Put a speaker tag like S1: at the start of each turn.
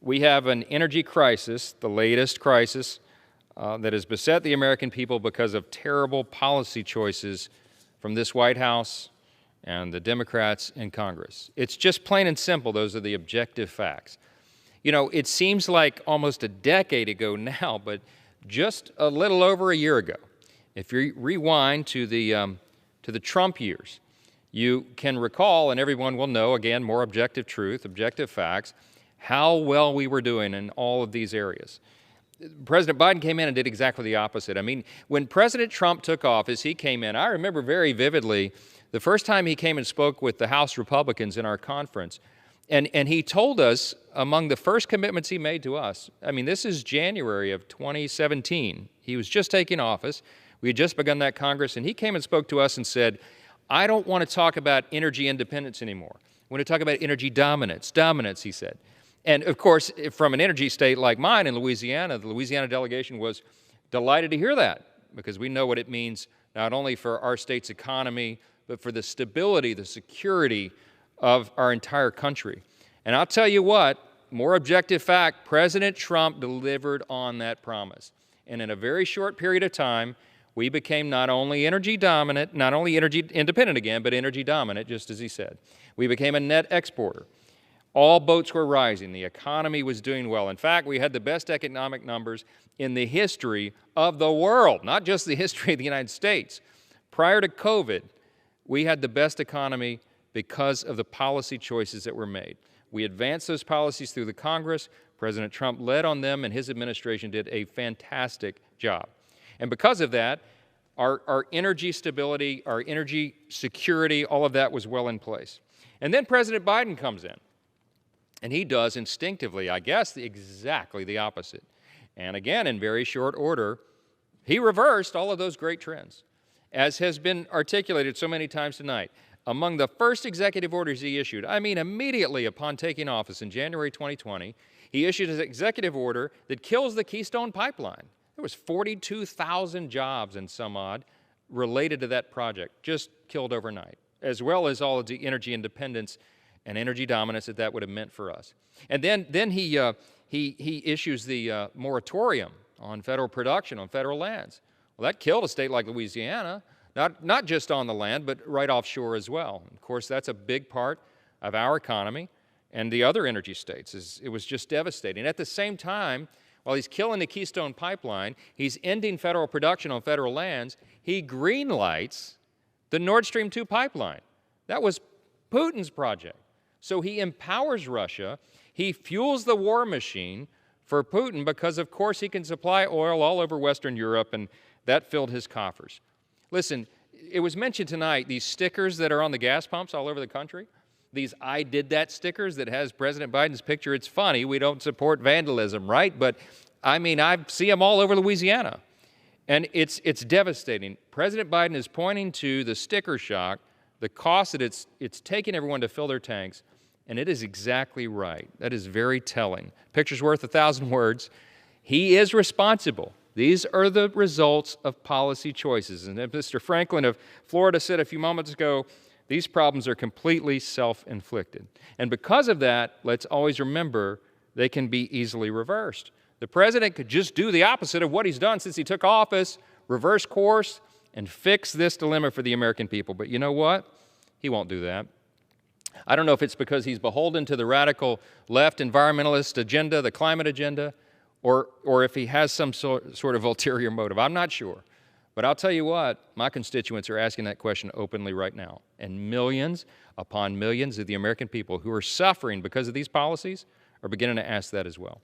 S1: We have an energy crisis, the latest crisis, that has beset the American people because of terrible policy choices from this White House and the Democrats in Congress. It's just plain and simple. Those are the objective facts. You know, it seems like almost a decade ago now, but just a little over a year ago, if you rewind to the Trump years, you can recall, and everyone will know, again, more objective truth, objective facts, how well we were doing in all of these areas. President Biden came in and did exactly the opposite. I mean, when President Trump took office, he came in, I remember very vividly, the first time he came and spoke with the House Republicans in our conference, and he told us, among the first commitments he made to us, I mean, this is January of 2017. He was just taking office. We had just begun that Congress, and he came and spoke to us and said, I don't want to talk about energy independence anymore. I want to talk about energy dominance. Dominance, he said. And of course, from an energy state like mine in Louisiana, the Louisiana delegation was delighted to hear that, because we know what it means not only for our state's economy, but for the stability, the security of our entire country. And I'll tell you what, more objective fact, President Trump delivered on that promise. And in a very short period of time, we became not only energy dominant, not only energy independent again, but energy dominant, just as he said. We became a net exporter. All boats were rising. The economy was doing well. In fact, we had the best economic numbers in the history of the world, not just the history of the United States. Prior to COVID, we had the best economy because of the policy choices that were made. We advanced those policies through the Congress. President Trump led on them, and his administration did a fantastic job. And because of that, our energy stability, our energy security, all of that was well in place. And then President Biden comes in. And he does instinctively, I guess, exactly the opposite. And again, in very short order, he reversed all of those great trends. As has been articulated so many times tonight, among the first executive orders he issued, I mean immediately upon taking office in January 2020, he issued an executive order that kills the Keystone Pipeline. There was 42,000 jobs and some odd related to that project, just killed overnight, as well as all of the energy independence and energy dominance that would have meant for us. And then he issues the moratorium on federal production on federal lands. Well, that killed a state like Louisiana, not just on the land, but right offshore as well. And of course, that's a big part of our economy and the other energy states. It was just devastating. At the same time, while he's killing the Keystone Pipeline, he's ending federal production on federal lands, he greenlights the Nord Stream 2 pipeline. That was Putin's project. So he empowers Russia, he fuels the war machine for Putin because, of course, he can supply oil all over Western Europe, and that filled his coffers. Listen, it was mentioned tonight, these stickers that are on the gas pumps all over the country, these I did that stickers that has President Biden's picture. It's funny, we don't support vandalism, right? But I mean, I see them all over Louisiana, and it's devastating. President Biden is pointing to the sticker shock, the cost that it's taking everyone to fill their tanks, and it is exactly right. That is very telling. Picture's worth 1,000 words. He is responsible. These are the results of policy choices. And as Mr. Franklin of Florida said a few moments ago, these problems are completely self-inflicted. And because of that, let's always remember they can be easily reversed. The president could just do the opposite of what he's done since he took office, reverse course, and fix this dilemma for the American people. But you know what? He won't do that. I don't know if it's because he's beholden to the radical left environmentalist agenda, the climate agenda, or if he has some sort of ulterior motive. I'm not sure. But I'll tell you what, my constituents are asking that question openly right now. And millions upon millions of the American people who are suffering because of these policies are beginning to ask that as well.